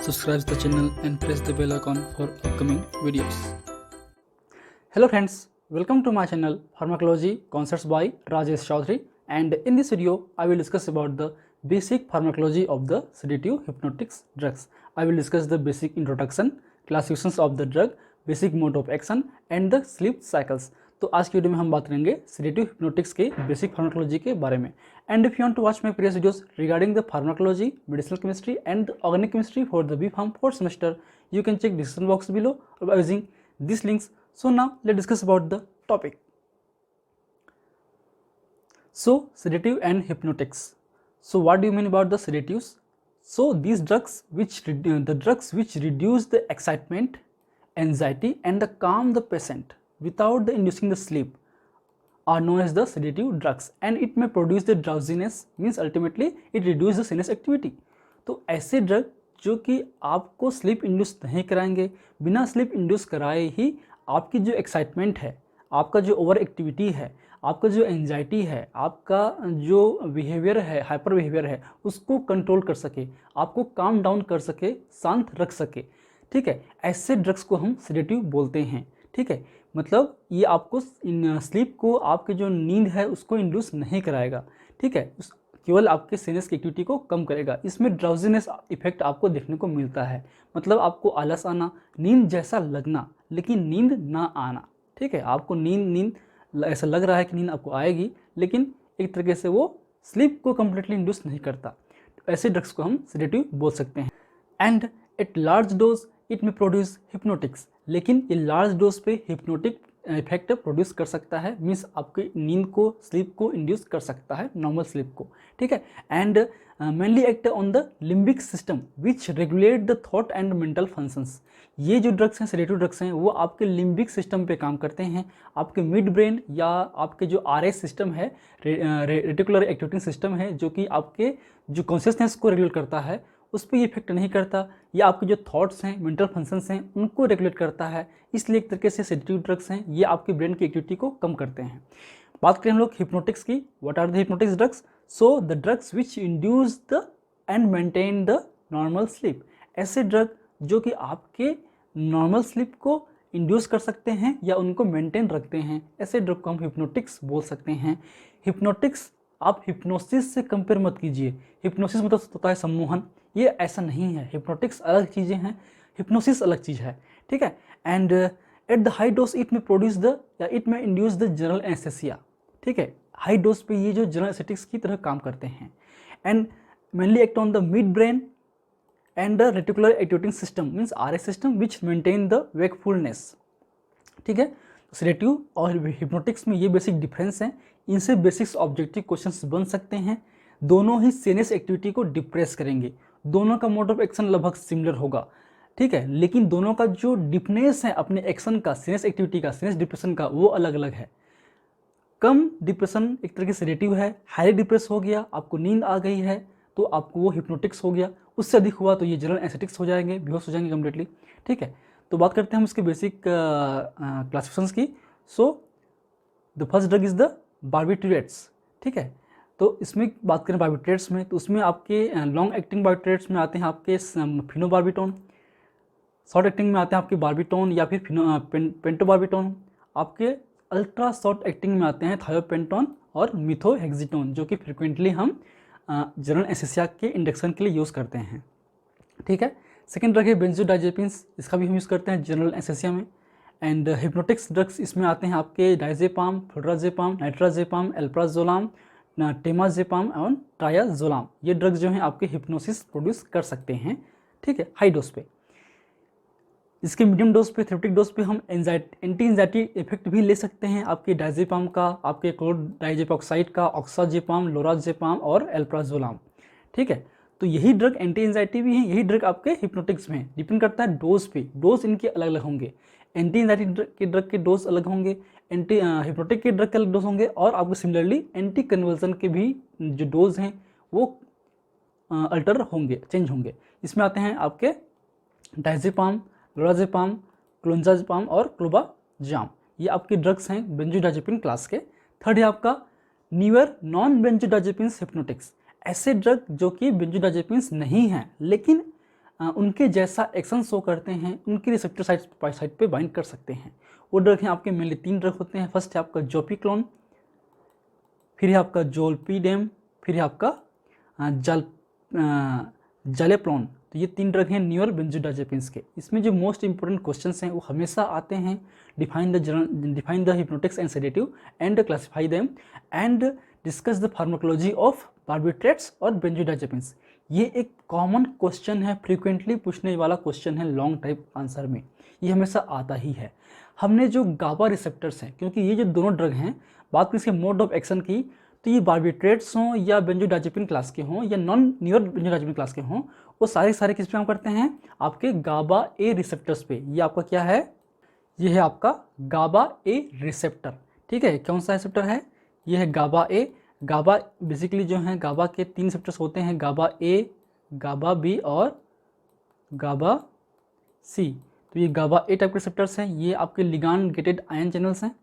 subscribe the channel and press the bell icon for upcoming videos. Hello friends, welcome to my channel Pharmacology Concepts by Rajesh Chaudhary, and in this video I will discuss about the basic pharmacology of the sedative hypnotics drugs. I will discuss the basic introduction, classifications of the drug, basic mode of action and the sleep cycles. तो आज की video में हम बात करेंगे sedative hypnotics के basic pharmacology के बारे में. And if you want to watch my previous videos regarding the pharmacology, medicinal chemistry and organic chemistry for the B.Pharm fourth semester, you can check description box below by using these links. So now let's discuss about the topic. So sedative and hypnotics. So what do you mean about the sedatives? So these drugs which reduce the excitement, anxiety and the calm the patient without the inducing the sleep are known as the sedative drugs, and it may produce the drowsiness, means ultimately it reduces the sinus activity. तो ऐसे drug जो कि आपको sleep induce नहीं कराएंगे, बिना sleep induce कराए ही आपकी जो एक्साइटमेंट है, आपका जो ओवर एक्टिविटी है, आपका जो एंजाइटी है, आपका जो बिहेवियर है, हाइपर बिहेवियर है, उसको कंट्रोल कर सके, आपको काम डाउन कर सके, शांत रख सके. ठीक है, ऐसे ड्रग्स को हम सेडेटिव बोलते हैं. ठीक है, मतलब ये आपको स्लीप को, आपकी जो नींद है उसको इंड्यूस नहीं कराएगा. ठीक है, केवल आपके सीनस की एक्टिविटी को कम करेगा. इसमें ड्राउजीनेस इफेक्ट आपको देखने को मिलता है, मतलब आपको आलस आना, नींद जैसा लगना लेकिन नींद ना आना. ठीक है, आपको नींद ऐसा लग रहा है कि नींद आपको आएगी, लेकिन एक तरीके से वो स्लीप को कम्प्लीटली इंड्यूस नहीं करता. तो ऐसे ड्रग्स को हम सेडेटिव बोल सकते हैं. And at large dose it में प्रोड्यूस हिप्नोटिक्स, लेकिन ये लार्ज डोज पे हिप्नोटिक इफेक्ट प्रोड्यूस कर सकता है, मीन्स आपकी नींद को, स्लीप को इंड्यूस कर सकता है, नॉर्मल स्लीप को. ठीक है, and mainly act on the limbic system which regulate the thought and mental functions. ये जो ड्रग्स हैं, सेडेटिव ड्रग्स हैं, वो आपके लिम्बिक सिस्टम पे काम करते हैं. आपके मिड ब्रेन या आपके जो RS सिस्टम है, रेटिकुलर एक्टिवेटिंग सिस्टम है, जो कि आपके जो कॉन्शियसनेस को रेगुलेट करता है, उस पर ये इफेक्ट नहीं करता. या आपके जो थॉट्स हैं, मेंटल फंक्शंस हैं, उनको रेगुलेट करता है. इसलिए एक तरीके से सेडेटिव ड्रग्स हैं, ये आपके ब्रेन की एक्टिविटी को कम करते हैं. बात करें हम लोग हिप्नोटिक्स की. What are the hypnotics drugs? So the drugs which induce the and maintain the normal sleep. ऐसे ड्रग जो कि आपके नॉर्मल स्लीप को इंड्यूस कर सकते हैं या उनको मेंटेन रखते हैं, ऐसे ड्रग को हम हिप्नोटिक्स बोल सकते हैं. हिप्नोटिक्स आप हिप्नोसिस से कंपेयर मत कीजिए. हिप्नोसिस मतलब होता है सम्मोहन, ये ऐसा नहीं है. हिप्नोटिक्स अलग चीज़ें हैं, हिप्नोसिस अलग चीज़ है. ठीक है, and at the high dose it में प्रोड्यूस द या इट में इंड्यूस द जनरल एनेस्थीसिया. ठीक है, हाई डोज पे ये जो जनरल एनेस्थेटिक्स की तरह काम करते हैं. And mainly act on the mid brain and the reticular activating system, means RS system which maintain the wakefulness. ठीक है, सेडेटिव और हिप्नोटिक्स में ये बेसिक डिफरेंस हैं. इनसे बेसिक्स ऑब्जेक्टिव क्वेश्चंस बन सकते हैं. दोनों ही सीनस एक्टिविटी को डिप्रेस करेंगे, दोनों का मोड ऑफ एक्शन लगभग सिमिलर होगा. ठीक है, लेकिन दोनों का जो डिफनेस है अपने एक्शन का, सीनस एक्टिविटी का, सीनस डिप्रेशन का, वो अलग अलग है. कम डिप्रेशन एक तरह की सेडेटिव है, हाईली डिप्रेस हो गया, आपको नींद आ गई है, तो आपको वो हिप्नोटिक्स हो गया. उससे अधिक हुआ तो ये जनरल एनेस्थेटिक्स हो जाएंगे, बेहोश हो जाएंगे कम्प्लीटली. ठीक है, तो बात करते हैं हम इसके बेसिक क्लासिफिकेशंस की. So the first drug is the barbiturates. ठीक है, तो इसमें बात करें बार्बिट्रेट्स में, तो उसमें आपके लॉन्ग एक्टिंग बार्बिट्रेट्स में आते हैं आपके फिनोबार्बिटोन, शॉर्ट एक्टिंग में आते हैं आपके बार्बिटोन या फिर पेंटोबार्बिटोन. आपके अल्ट्रा शॉर्ट एक्टिंग में आते हैं थायोपेंटोन और मिथोहेक्सिटोन, जो कि फ्रिक्वेंटली हम जनरल एनेस्थीसिया के इंडक्शन के लिए यूज़ करते हैं. ठीक है, सेकेंड ड्रग है बेंजोडाइजेपिन्स, इसका भी हम यूज़ करते हैं जनरल एनेस्थीसिया में. एंड हिप्नोटिक्स ड्रग्स इसमें आते हैं आपके डाइजेपाम, फ्लोराजेपाम, नाइट्राजेपाम, एल्प्राजोलाम, टेमाजेपाम और ट्रायाजोलाम. ये ड्रग्स जो हैं आपके हिप्नोसिस प्रोड्यूस कर सकते हैं. ठीक है, हाई डोज पे. इसके मीडियम डोज पे, थेरेप्यूटिक डोज पे हम एंटी एंजाइटी इफेक्ट भी ले सकते हैं आपके डाइजेपाम का, आपके क्लोरडाइजेपॉक्साइड का, ऑक्साजेपाम, लोराजेपाम और एल्प्राजोलाम. ठीक है, तो यही ड्रग एंटी एंजाइटी भी हैं, यही ड्रग आपके हिप्नोटिक्स में हैं. डिपेंड करता है डोज पे, डोज इनके अलग अलग होंगे. एंटी एंजाइटी के ड्रग के डोज अलग होंगे, हिप्नोटिक के ड्रग के अलग डोज होंगे, और आपको सिमिलरली एंटी कन्वर्जन के भी जो डोज हैं वो अल्टर होंगे, चेंज होंगे. इसमें आते हैं आपके डाइजेपाम, लोराजेपाम, क्लोंजाजेपाम और क्लोबाजाम. ये आपके ड्रग्स हैं बेंजोडाइजेपिन क्लास के. थर्ड है आपका न्यूअर नॉन बेंजोडाइजेपिन्स हिप्नोटिक्स. ऐसे ड्रग जो कि बेंजोडाइजेपिन्स नहीं हैं, लेकिन उनके जैसा एक्शन शो करते हैं, उनके रिसेप्टर साइट पे बाइंड कर सकते हैं। वो ड्रग हैं आपके मेनली 3 ड्रग होते हैं। फर्स्ट है आपका जोपिक्लोन, फिर है आपका जोल्पीडेम, फिर है आपका जालेप्रोन। तो ये 3 ड्रग हैं न्यूअर बेंजोडाइजेपिन्स के। इसमें जो मोस्ट इंपॉर्टेंट क्वेश्चंस हैं वो हमेशा आते हैं, define the hypnotics and sedative and classify them and discuss the pharmacology of barbiturates और बेंजोडाइजेपिन्स। ये एक कॉमन क्वेश्चन है, फ्रीक्वेंटली पूछने वाला क्वेश्चन है लॉन्ग टाइप आंसर में, ये हमेशा आता ही है। हमने जो गाबा रिसेप्टर्स हैं, क्योंकि ये जो दोनों ड्रग हैं, बात करें इसके मोड ऑफ एक्शन की, तो ये बार्बिट्रेट्स हों या बेंजोडाइजेपिन क्लास के हों या नॉन न्यूअर बेंजोडाइजेपिन क्लास के हों, वो सारे किस पे काम करते हैं, आपके गाबा ए रिसेप्टर्स पे। ये आपका क्या है, ये है आपका गाबा ए रिसेप्टर। ठीक है, कौन सा रिसेप्टर है, ये है गाबा ए। गाबा बेसिकली जो है गाबा के 3 रिसेप्टर्स होते हैं, गाबा ए, गाबा बी और गाबा सी। तो ये गाबा ए टाइप के रिसेप्टर्स हैं, ये आपके लिगांड गेटेड आयन चैनल्स हैं।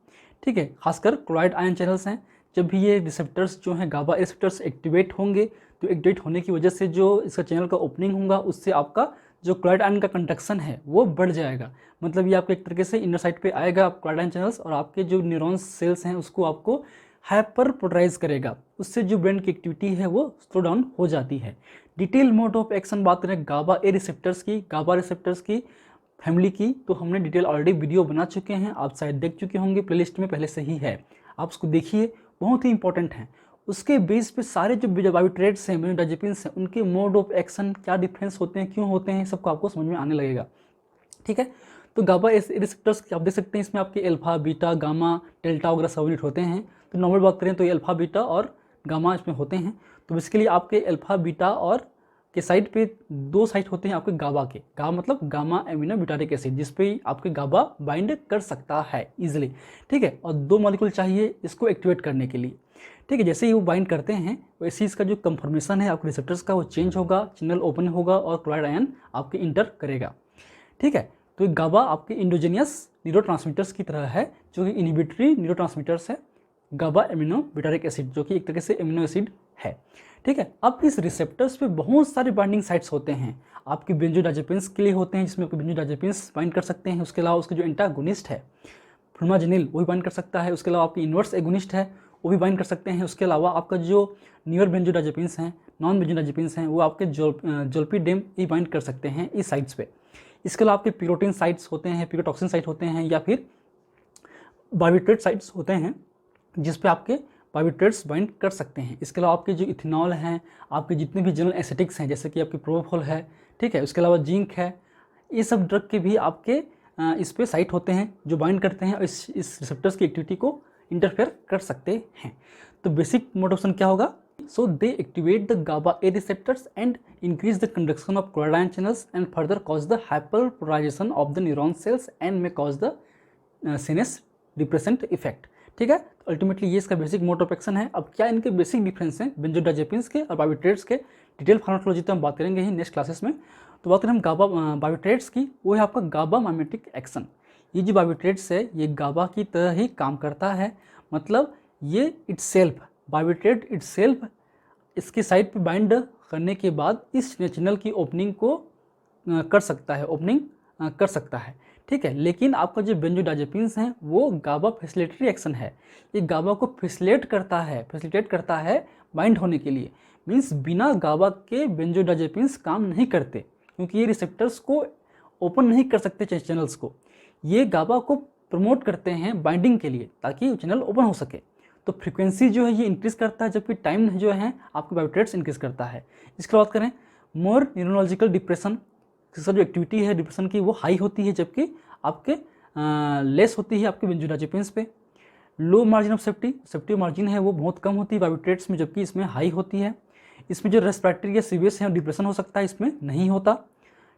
ठीक है, खासकर क्लोराइड आयन चैनल्स हैं। जब भी ये रिसेप्टर्स जो हैं गाबा रिसेप्टर्स एक्टिवेट होंगे, तो एक्टिवेट होने की वजह से जो इसका चैनल का ओपनिंग होगा, उससे आपका जो क्लोराइड आयन का कंडक्शन है वो बढ़ जाएगा। मतलब ये आपके एक तरीके से इनर साइड पे आएगा आप क्लोराइड आयन चैनल्स, और आपके जो न्यूरॉन्स सेल्स हैं उसको आपको हाइपर पोलराइज करेगा। उससे जो ब्रेन की एक्टिविटी है वो स्लो डाउन हो जाती है। डिटेल मोड ऑफ एक्शन बात करें गाबा ए रिसेप्टर्स की, गाबा रिसेप्टर्स की फैमिली की, तो हमने डिटेल ऑलरेडी वीडियो बना चुके हैं, आप शायद देख चुके होंगे, प्लेलिस्ट में पहले से ही है, आप उसको देखिए, बहुत ही इंपॉर्टेंट है। उसके बेस पे सारे जो बार्बिट्रेट्स हैं, बेंजोडाइजेपिन्स हैं, उनके मोड ऑफ एक्शन क्या डिफरेंस होते हैं, क्यों होते हैं, सबको आपको समझ में आने लगेगा। ठीक है, तो गाबा रिसेप्टर्स आप देख सकते हैं, इसमें आपके अल्फा, बीटा, गामा, डेल्टा वगैरह सब यूनिट होते हैं। तो नॉर्मल बात करें तो ये अल्फा, बीटा और गामा इसमें होते हैं। तो बेसिकली आपके अल्फा, बीटा और के साइड पे 2 साइट होते हैं आपके गाबा के। गाबा मतलब गामा एमिनो ब्यूटारिक एसिड, जिस पे आपके गाबा बाइंड कर सकता है इजीली। ठीक है, और 2 मॉलिक्यूल चाहिए इसको एक्टिवेट करने के लिए। ठीक है, जैसे ही वो बाइंड करते हैं वैसे इसका जो कंफर्मेशन है आपके रिसेप्टर्स का वो चेंज होगा, चैनल ओपन होगा और क्लोराइड आयन आपके इंटर करेगा। ठीक है, तो गाबा आपके इंडोजेनियस न्यूरोट्रांसमीटर्स की तरह है, जो कि इनहिबिटरी न्यूरोट्रांसमीटर्स है, गाबा एमिनो ब्यूटारिक एसिड, जो कि एक तरीके से एमिनो एसिड है। ठीक है, अब इस रिसेप्टर्स पे बहुत सारे बाइंडिंग साइट्स होते हैं, आपके बेंजोडाइजेपिन्स के लिए होते हैं, जिसमें आपके बेंजोडाइजेपिन्स बाइंड कर सकते हैं। उसके अलावा उसके जो एंटागोनिस्ट है फ्लुमाजेनिल, वो भी बाइंड कर सकता है। उसके अलावा आपकी इन्वर्स एगोनिस्ट है, वो भी बाइंड कर सकते हैं। उसके अलावा आपका जो न्यूअर बेंजोडाइजेपिन्स हैं, नॉन बेंजोडाइजेपिन्स हैं, वो आपके जोल्पीडेम ही बाइंड कर सकते हैं इस साइट्स पे। इसके अलावा आपके पिरोटिन साइट्स होते हैं, पिरोटॉक्सिन साइट होते हैं, या फिर बार्बिट्रेट साइट्स होते हैं, जिस पे आपके बार्बिट्रेट्स बाइंड कर सकते हैं। इसके अलावा आपके जो इथेनॉल हैं, आपके जितने भी जनरल एसिटिक्स हैं, जैसे कि आपके प्रोपोफॉल है, ठीक है, उसके अलावा जिंक है, ये सब ड्रग के भी आपके इस पे साइट होते हैं जो बाइंड करते हैं और इस रिसेप्टर्स की एक्टिविटी को इंटरफेयर कर सकते हैं। तो बेसिक मोड ऑफ एक्शन क्या होगा, so they activate the GABA A receptors and increase the conduction of chloride ion channels and further cause the hyperpolarisation of the neuron cells and may cause the CNS depressant effect. ठीक है, तो ultimately ये इसका basic mode of action है। अब क्या इनके basic difference हैं बेंजोडाइजेपिन्स के और बार्बिट्रेट्स के, डिटेल फार्माकोलॉजी तो हम बात करेंगे ही नेक्स्ट क्लासेस में। तो बात करें हम गाबा बार्बिट्रेट्स की, वो है आपका गाबा माइमेटिक एक्शन। ये जो बार्बिट्रेट्स है ये गाबा की तरह ही काम करता है, मतलब ये इट्सेल्फ बार्बिट्रेट इट्सेल्फ इसकी साइड पे बाइंड करने के बाद इस चैनल की ओपनिंग को कर सकता है, ओपनिंग कर सकता है। ठीक है, लेकिन आपका जो बेंजोडाइजेपिन्स हैं वो गाबा फैसिलिटेटरी एक्शन है, ये गाबा को फैसिलिटेट करता है बाइंड होने के लिए। मींस बिना गाबा के बेंजोडाइजेपिन्स काम नहीं करते, क्योंकि ये रिसेप्टर्स को ओपन नहीं कर सकते चैनल्स को। ये गाबा को प्रमोट करते हैं बाइंडिंग के लिए, ताकि चैनल ओपन हो सके। तो फ्रीक्वेंसी जो है ये इंक्रीज़ करता है, जबकि टाइम जो है आपके बार्बिट्रेट्स इंक्रीज़ करता है। इसके बात करें मोर न्यूरोलॉजिकल डिप्रेशन, इसका जो एक्टिविटी है डिप्रेशन की वो हाई होती है, जबकि आपके लेस होती है आपके बेंजोडाइजेपिन्स पे। Low margin of safety margin है वो बहुत कम होती है बार्बिट्रेट्स में, जबकि इसमें हाई होती है। इसमें जो रेस्पिरेटरी या सीवियस है डिप्रेशन हो सकता है, इसमें नहीं होता।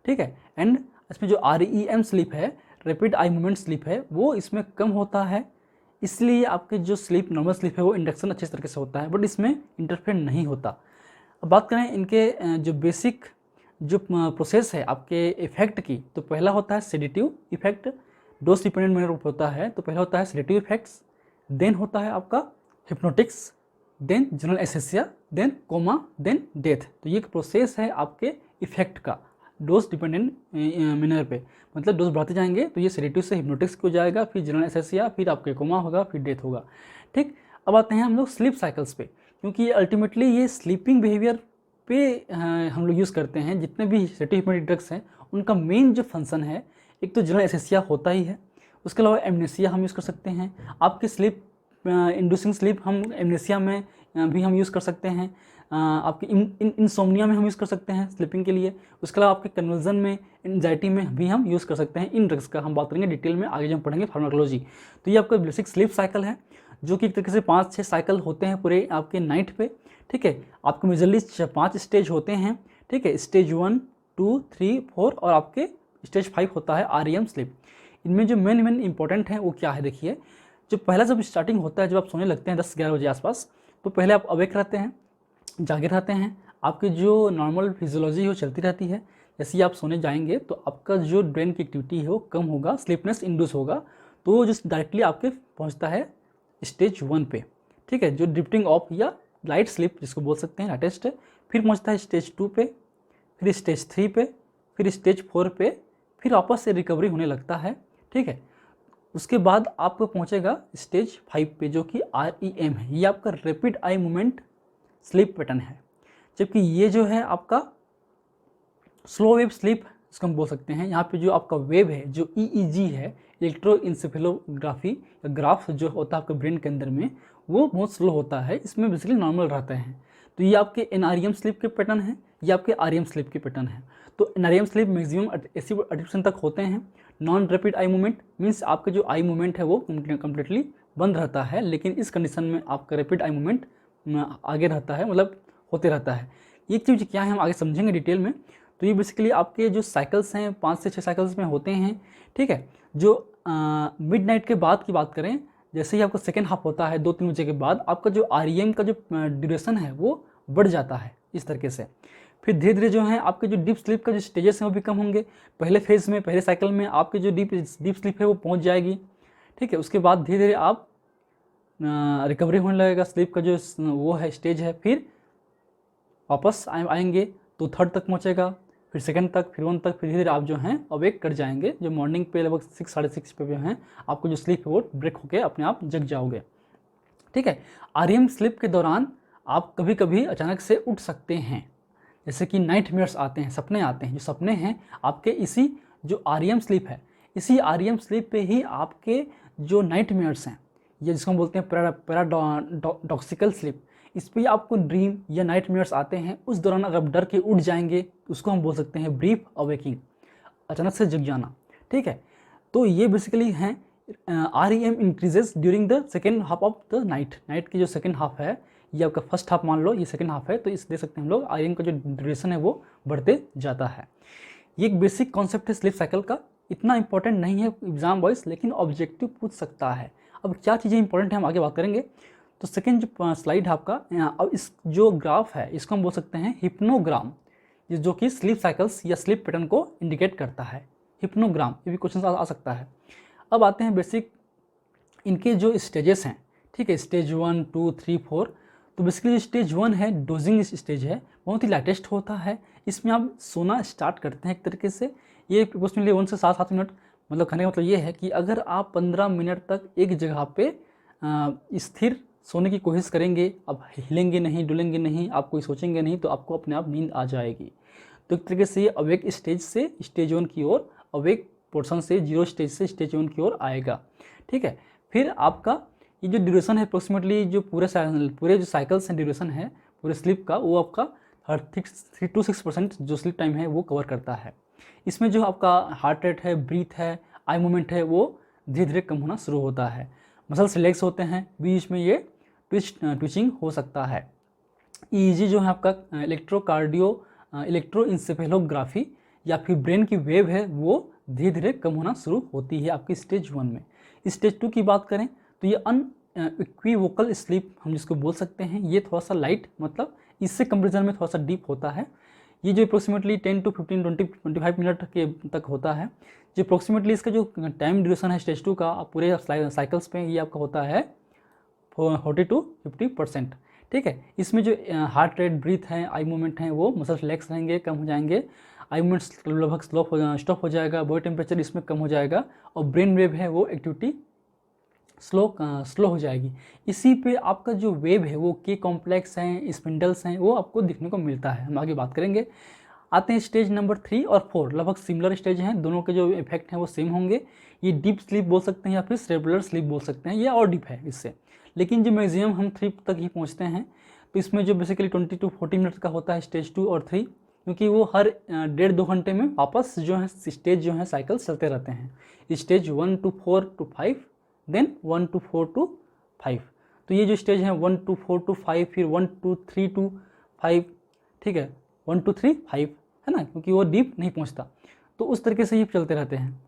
ठीक है, एंड इसमें जो REM स्लीप है, रैपिड आई मूवमेंट स्लीप है, वो इसमें कम होता है। इसलिए आपके जो स्लीप नॉर्मल स्लीप है वो इंडक्शन अच्छे तरीके से होता है, बट इसमें इंटरफेयर नहीं होता। अब बात करें इनके जो बेसिक जो प्रोसेस है आपके इफेक्ट की, तो पहला होता है sedative effect, dose dependent manner होता है। तो पहला होता है सेडेटिव इफेक्ट्स, देन होता है आपका हिप्नोटिक्स, देन जनरल एसेसिया, देन कोमा, देन डेथ। तो ये एक प्रोसेस है आपके इफेक्ट का, डोज डिपेंडेंट मैनर पे, मतलब डोज बढ़ाते जाएंगे तो ये सेडेटिव से हिप्नोटिक्स को जाएगा, फिर जनरल एनेस्थीसिया, फिर आपके कोमा होगा, फिर डेथ होगा। ठीक, अब आते हैं हम लोग स्लीप साइकिल्स पे, क्योंकि अल्टीमेटली ये स्लीपिंग बिहेवियर पे हम लोग यूज़ करते हैं। जितने भी सेडेटिव हिप्नोटिक ड्रग्स हैं उनका मेन जो फंक्शन है, एक तो जनरल एनेस्थीसिया होता ही है, उसके अलावा एमनेसिया हम यूज़ कर सकते हैं, आपके स्लीप इंड्यूसिंग स्लीप हम एमनेसिया में भी हम यूज़ कर सकते हैं, आपकी इंसोम्निया में हम यूज़ कर सकते हैं स्लीपिंग के लिए, उसके अलावा आपके कन्वर्जन में, एंजाइटी में भी हम यूज़ कर सकते हैं। इन ड्रग्स का हम बात करेंगे डिटेल में आगे जब हम पढ़ेंगे फार्माकोलॉजी। तो ये आपका बेसिक स्लीप साइकिल है, जो कि एक तरीके से 5-6 साइकिल होते हैं पूरे आपके नाइट पे। ठीक है, आपके मेजरली 5 स्टेज होते हैं। ठीक है, स्टेज 1, 2, 3, 4 और आपके स्टेज 5 होता है REM स्लीप। इनमें जो मेन इंपॉर्टेंट है वो क्या है, देखिए, जो पहला जब स्टार्टिंग होता है, जब आप सोने लगते हैं 10-11 बजे आसपास, तो पहले आप अवेक रहते हैं, जागे रहते हैं, आपकी जो नॉर्मल फिजियोलॉजी है वो चलती रहती है। जैसे ही आप सोने जाएंगे तो आपका जो ब्रेन की एक्टिविटी है वो कम होगा, स्लीपनेस इंड्यूस होगा, तो वो जो डायरेक्टली आपके पहुंचता है स्टेज 1 पे। ठीक है, जो ड्रिफ्टिंग ऑफ या लाइट स्लीप जिसको बोल सकते हैं, लाइटेस्ट है। फिर पहुंचता है स्टेज 2 पे, फिर स्टेज 3 पे, फिर स्टेज 4 पे, फिर वापस से रिकवरी होने लगता है। ठीक है, उसके बाद आपको पहुंचेगा स्टेज 5 पे, जो कि REM है। ये आपका rapid eye movement sleep pattern है, जबकि ये जो है आपका स्लो वेव स्लीप इसको हम बोल सकते हैं। यहाँ पे जो आपका वेव है, जो EEG है, इलेक्ट्रोइंसेफेलोग्राफी या ग्राफ जो होता है आपके ब्रेन के अंदर में, वो बहुत स्लो होता है, इसमें बेसिकली नॉर्मल रहते हैं। तो ये आपके NREM स्लीप के पैटर्न है, ये आपके REM स्लीप के पैटर्न है। तो NREM स्लीप मैक्सिमम 80% तक होते हैं। Non rapid eye movement means आपके जो आई मूवमेंट है वो कम्प्लीटली बंद रहता है, लेकिन इस कंडीशन में आपका रैपिड आई मूवमेंट आगे रहता है, मतलब होते रहता है। ये चीज़ क्या है हम आगे समझेंगे डिटेल में। तो ये बेसिकली आपके जो साइकिल्स हैं 5 से 6 साइकिल्स में होते हैं। ठीक है, जो मिडनाइट के बाद की बात करें, जैसे ही आपका सेकेंड हाफ होता है 2-3 बजे के बाद, आपका जो REM का जो ड्यूरेशन है वो बढ़ जाता है इस तरीके से। फिर धीरे धीरे जो है आपके जो डीप स्लीप का जो स्टेजेस हैं वो भी कम होंगे। पहले फेज़ में, पहले साइकिल में आपके जो डीप स्लीप है वो पहुंच जाएगी। ठीक है, उसके बाद धीरे धीरे आप रिकवरी होने लगेगा, स्लीप का जो वो है स्टेज है। फिर वापस आएंगे तो थर्ड तक पहुँचेगा, फिर सेकंड तक, फिर 1 तक, फिर धीरे धीरे आप जो हैं अवेक कर जाएंगे। जो मॉर्निंग पे लगभग 6-6:30 पे हैं, आपको जो स्लीप है वो ब्रेक होकर अपने आप जग जाओगे। ठीक है, REM स्लीप के दौरान आप कभी कभी अचानक से उठ सकते हैं, जैसे कि नाइटमेयर्स आते हैं, सपने आते हैं। जो सपने हैं आपके इसी जो REM स्लीप है, इसी REM स्लीप पे ही आपके जो नाइटमेयर्स हैं, ये जिसको हम बोलते हैं पैराडॉक्सिकल स्लीप, इस पर आपको ड्रीम या नाइटमेयर्स आते हैं। उस दौरान अगर आप डर के उठ जाएंगे उसको हम बोल सकते हैं ब्रीफ अवेकिंग, अचानक से जग जाना। ठीक है, तो ये बेसिकली हैं REM increases during the second half of the night. Night की जो सेकेंड हाफ है, ये आपका फर्स्ट हाफ मान लो, ये सेकेंड हाफ है, तो इस दे सकते हैं हम लोग REM का जो ड्यूरेशन है वो बढ़ते जाता है। ये एक बेसिक कॉन्सेप्ट है स्लीप साइकिल का, इतना इंपॉर्टेंट नहीं है एग्जाम वाइज, लेकिन ऑब्जेक्टिव पूछ सकता है। अब क्या चीज़ें इंपॉर्टेंट है हम आगे बात करेंगे। तो सेकेंड जो स्लाइड है आपका, अब इस जो ग्राफ है इसको हम बोल सकते हैं हिप्नोग्राम, जो कि स्लीप साइकिल्स या स्लीप पैटर्न को इंडिकेट करता है। हिप्नोग्राम, ये भी क्वेश्चन आ सकता है। अब आते हैं बेसिक इनके जो स्टेजेस हैं। ठीक है, स्टेज 1, 2, 3, 4। तो बेसिकली स्टेज 1 है डोजिंग स्टेज है, बहुत ही लाइटेस्ट होता है। इसमें आप सोना स्टार्ट करते हैं एक तरीके से, ये अप्रोक्सीमेटली 1 से 7 मिनट, मतलब कहने का मतलब ये है कि अगर आप 15 मिनट तक एक जगह पे स्थिर सोने की कोशिश करेंगे, अब हिलेंगे नहीं, डुलेंगे नहीं, आप कोई सोचेंगे नहीं, तो आपको अपने आप नींद आ जाएगी। तो एक तरीके से ये अवेक स्टेज से स्टेज 1 की ओर, अवेक पोर्शन से 0 स्टेज से स्टेज 1 की ओर आएगा। ठीक है, फिर आपका ये जो ड्यूरेशन है अप्रोक्सीमेटली जो पूरे जो साइकिल्स हैं ड्यूरेशन है पूरे स्लीप का, वो आपका 3-6% जो स्लीप टाइम है वो कवर करता है। इसमें जो आपका हार्ट रेट है, ब्रीथ है, आई मूवमेंट है, वो धीरे धीरे कम होना शुरू होता है। मसल्स रिलैक्स होते हैं, बीच में ये ट्विचिंग हो सकता है। EEG जो है आपका इलेक्ट्रोइंसेफेलोग्राफी या फिर ब्रेन की वेव है, वो धीरे धीरे कम होना शुरू होती है आपकी स्टेज 1 में। स्टेज 2 की बात करें तो ये इक्विवोकल स्लीप हम जिसको बोल सकते हैं, ये थोड़ा सा लाइट, मतलब इससे कंपेरिजन में थोड़ा सा डीप होता है। ये जो अप्रोक्सीमेटली 10 to 15, 20-25 मिनट के तक होता है। जो अप्रोक्सीमेटली इसका जो टाइम ड्यूरेशन है स्टेज 2 का पूरे साइकिल्स पे, ये आपका होता है 40 to 50%। ठीक है, इसमें जो हार्ट रेट, ब्रीथ है, आई मूवमेंट है, वो मसल रिलैक्स रहेंगे, कम हो जाएंगे। आई मूवमेंट लगभग स्टॉप हो जाएगा, बॉडी टेम्परेचर इसमें कम हो जाएगा और ब्रेन वेव है वो एक्टिविटी स्लो हो जाएगी। इसी पे आपका जो वेव है वो के कॉम्प्लेक्स हैं, स्पिंडल्स हैं, वो आपको दिखने को मिलता है। हम आगे बात करेंगे। आते हैं स्टेज नंबर 3 और 4, लगभग सिमिलर स्टेज हैं, दोनों के जो इफेक्ट हैं वो सेम होंगे। ये डीप स्लीप बोल सकते हैं या फिर सेरेब्रल स्लीप बोल सकते हैं, या और डीप है इससे, लेकिन जो मैक्सिमम हम 3 तक ही पहुँचते हैं। तो इसमें जो बेसिकली 20 to 40 मिनट का होता है स्टेज 2 और 3, क्योंकि वो हर 1.5-2 घंटे में वापस जो है स्टेज जो है साइकिल चलते रहते हैं। Stage 1 to 4 to 5, then 1 to 4 to 5। तो ये जो स्टेज है 1 to 4 to 5, फिर 1 to 3 to 5, ठीक है, 1 to 3 5 है ना, क्योंकि वो डीप नहीं पहुंचता। तो उस तरीके से ये चलते रहते हैं।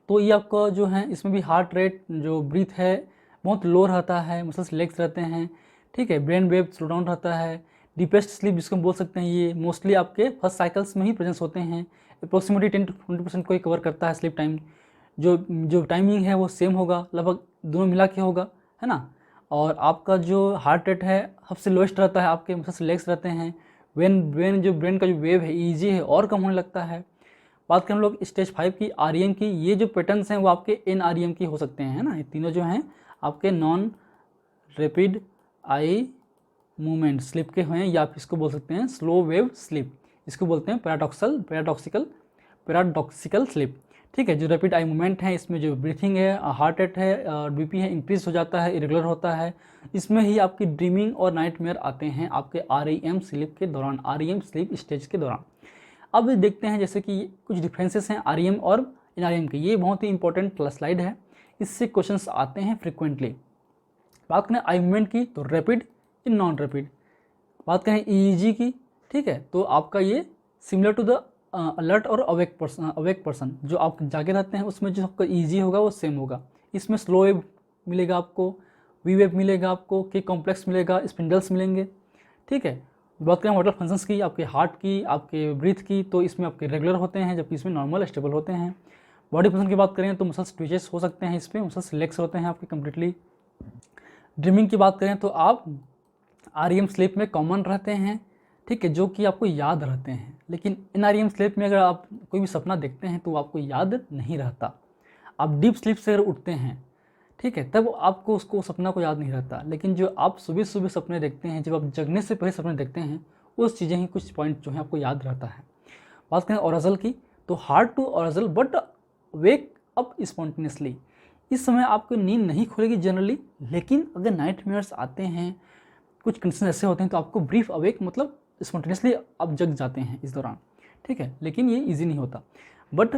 तो ये आपका जो है इसमें भी हार्ट रेट जो ब्रीथ है बहुत लो रहता है, मसल्स रिलैक्स रहते हैं, ठीक है, ब्रेन वेव स्लो डाउन रहता है। डीपेस्ट स्लीप जिसको हम बोल सकते हैं, ये मोस्टली आपके फर्स्ट साइकिल्स में ही प्रेजेंस होते हैं। अप्रोक्सीमेटली 10 to 20% को ही कवर करता है स्लीप टाइम। जो टाइमिंग है वो सेम होगा, लगभग दोनों मिला के होगा, है ना। और आपका जो हार्ट रेट है सबसे लोएस्ट रहता है, आपके मसल्स रिलैक्स रहते हैं। ब्रेन का जो वेव है ईजी है और कम होने लगता है। बात करें हम लोग स्टेज 5 की, आरईएम की, ये जो पैटर्न्स हैं वो आपके एनआरईएम की हो सकते हैं, है ना। ये तीनों जो हैं आपके non rapid eye movement sleep के हैं, या फिर इसको बोल सकते हैं स्लो वेव स्लीप, इसको बोलते हैं पैराडॉक्सिकल स्लीप, ठीक है। जो रैपिड आई मूवमेंट है इसमें जो ब्रीथिंग है, हार्ट रेट है और बीपी है इंक्रीज हो जाता है, इरेगुलर होता है। इसमें ही आपकी ड्रीमिंग और नाइटमेयर आते हैं आपके आरईएम स्लीप के दौरान, आरईएम स्लीप स्टेज के दौरान। अब देखते हैं जैसे कि कुछ डिफरेंसेस हैं आरईएम और एनआरईएम के। ये बहुत ही इंपॉर्टेंट स्लाइड है, इससे क्वेश्चंस आते हैं फ्रिक्वेंटली। बात करें आई मूवमेंट की तो रैपिड या नॉन रैपिड। बात करें ईईजी की, ठीक है, तो आपका ये सिमिलर टू द अलर्ट और अवेक पर्सन, जो आप जागे रहते हैं उसमें जो आपका ईजी होगा वो सेम होगा। इसमें स्लो वेव मिलेगा आपको, वी वेव मिलेगा आपको, के कॉम्प्लेक्स मिलेगा, स्पिंडल्स मिलेंगे, ठीक है। बात करें वाटर फंक्शंस की, आपके हार्ट की, आपके ब्रीथ की, तो इसमें आपके रेगुलर होते हैं जबकि इसमें नॉर्मल स्टेबल होते हैं। बॉडी फंक्शन की बात करें तो मसल्स ट्विचेस हो सकते हैं, इसमें मसल्स रिलैक्स होते हैं आपके कम्प्लीटली। ड्रीमिंग की बात करें तो आप आरईएम स्लीप में कॉमन रहते हैं, ठीक है, जो कि आपको याद रहते हैं। लेकिन एनआरईएम स्लीप में अगर आप कोई भी सपना देखते हैं तो आपको याद नहीं रहता। आप डीप स्लीप से अगर उठते हैं, ठीक है, तब आपको उसको सपना को याद नहीं रहता। लेकिन जो आप सुबह सुबह सपने देखते हैं, जब आप जगने से पहले सपने देखते हैं, उस चीज़ें ही कुछ पॉइंट जो है आपको याद रहता है। बात करें ओरेजल की तो hard to arousal but wake up spontaneously. इस समय आपको नींद नहीं खुलेगी जनरली, लेकिन अगर नाइटमेयर्स आते हैं, कुछ कंडीशन ऐसे होते हैं तो आपको ब्रीफ अवेक मतलब स्पॉन्टेनियसली आप जग जाते हैं इस दौरान, ठीक है। लेकिन ये इजी नहीं होता। बट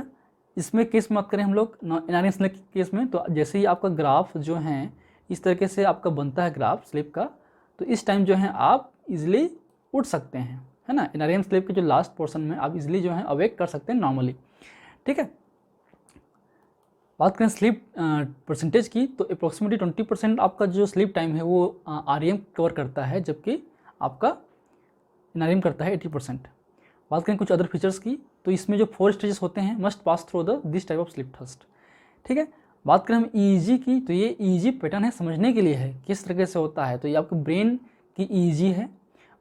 इसमें केस में बात करें हम लोग एनआरईएम स्लीप के केस में, तो जैसे ही आपका ग्राफ जो है इस तरीके से आपका बनता है ग्राफ स्लीप का, तो इस टाइम जो है आप इजीली उठ सकते हैं, है ना। एनआरईएम स्लीप के जो लास्ट पोर्शन में आप इजीली जो है अवेक कर सकते हैं नॉर्मली, ठीक है। बात करें स्लीप परसेंटेज की तो अप्रॉक्सीमेटली 20% आपका जो स्लीप टाइम है वो आरईएम कवर करता है, जबकि आपका एनआरईएम करता है 80%। बात करें कुछ अदर फीचर्स की तो इसमें जो 4 स्टेजेस होते हैं must pass through this type of sleep test, ठीक है। बात करें हम ईईजी की तो ये ईईजी पैटर्न है, समझने के लिए है किस तरीके से होता है। तो ये आपके ब्रेन की ईईजी है,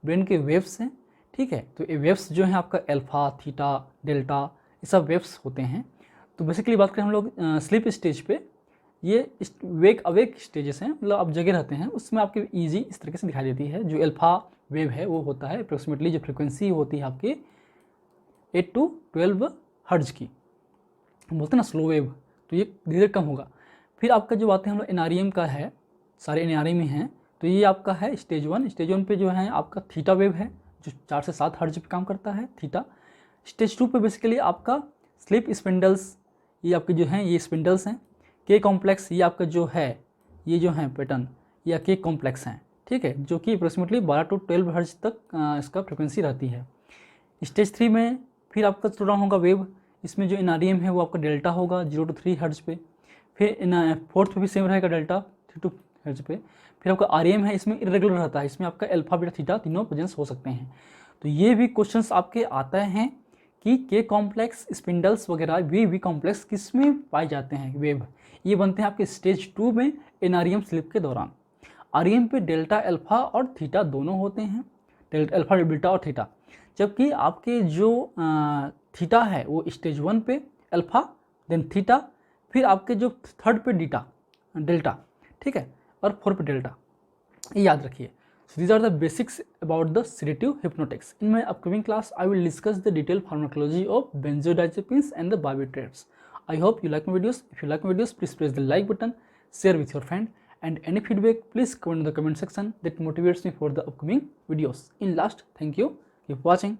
ब्रेन के वेव्स हैं, ठीक है। तो ये वेव्स जो है आपका अल्फा, थीटा, डेल्टा, ये सब वेव्स होते हैं। तो बेसिकली बात करें हम लोग स्लीप स्टेज पे, ये वेक अवेक स्टेजेस हैं, मतलब आप जगह रहते हैं, उसमें आपकी ईजी इस तरीके से दिखाई देती है। जो अल्फा वेव है वो होता है अप्रोक्सीमेटली, जो फ्रिक्वेंसी होती है आपकी 8 to 12 हर्ज की, हम बोलते हैं ना स्लो वेव, तो ये धीरे धीरे कम होगा। फिर आपका जो बातें हम लोग एनआरईएम का है, सारे एनआरईएम में हैं, तो ये आपका है स्टेज 1। स्टेज 1 पे जो है आपका थीटा वेव है जो 4 से 7 हर्ज पे काम करता है थीटा। स्टेज 2 पे बेसिकली आपका स्लीप स्पिंडल्स, ये आपके जो हैं ये स्पिंडल्स हैं। के कॉम्प्लेक्स ये आपका जो है ये जो है पैटर्न या के कॉम्प्लेक्स हैं, ठीक है, जो कि अप्रोक्सीमेटली 12 to 12 हर्ज तक इसका फ्रिक्वेंसी रहती है। स्टेज 3 में फिर आपका स्लो डाउन होगा वेव, इसमें जो एनआरईएम है वो आपका डेल्टा होगा 0 to 3 हर्ज पे। फिर फोर्थ पे भी सेम रहेगा डेल्टा 3 to हर्ज पे। फिर आपका आरईएम है, इसमें इरेगुलर रहता है, इसमें आपका अल्फा बीटा थीटा तीनों प्रेजेंस हो सकते हैं। तो ये भी क्वेश्चंस आपके आते हैं कि के कॉम्प्लेक्स, स्पिंडल्स वगैरह वी कॉम्प्लेक्स किस में पाए जाते हैं वेव, ये बनते हैं आपके स्टेज 2 में एनआरईएम स्लीप के दौरान। आरईएम पे डेल्टा, अल्फा और थीटा दोनों होते हैं, डेल्टा, अल्फा, बीटा और थीटा। जबकि आपके जो थीटा है वो स्टेज 1 पे अल्फा, देन थीटा, फिर आपके जो थर्ड पे डेल्टा, ठीक है, और 4 पे डेल्टा, ये याद रखिए. So these are the basics about the sedative hypnotics. In my upcoming class, I will discuss the detailed pharmacology of benzodiazepines and the barbiturates. I hope you like my videos. If you like my videos, please press the like button, share with your friend, and any feedback, please comment in the comment section. That motivates me for the upcoming videos. In last, thank you. Keep watching.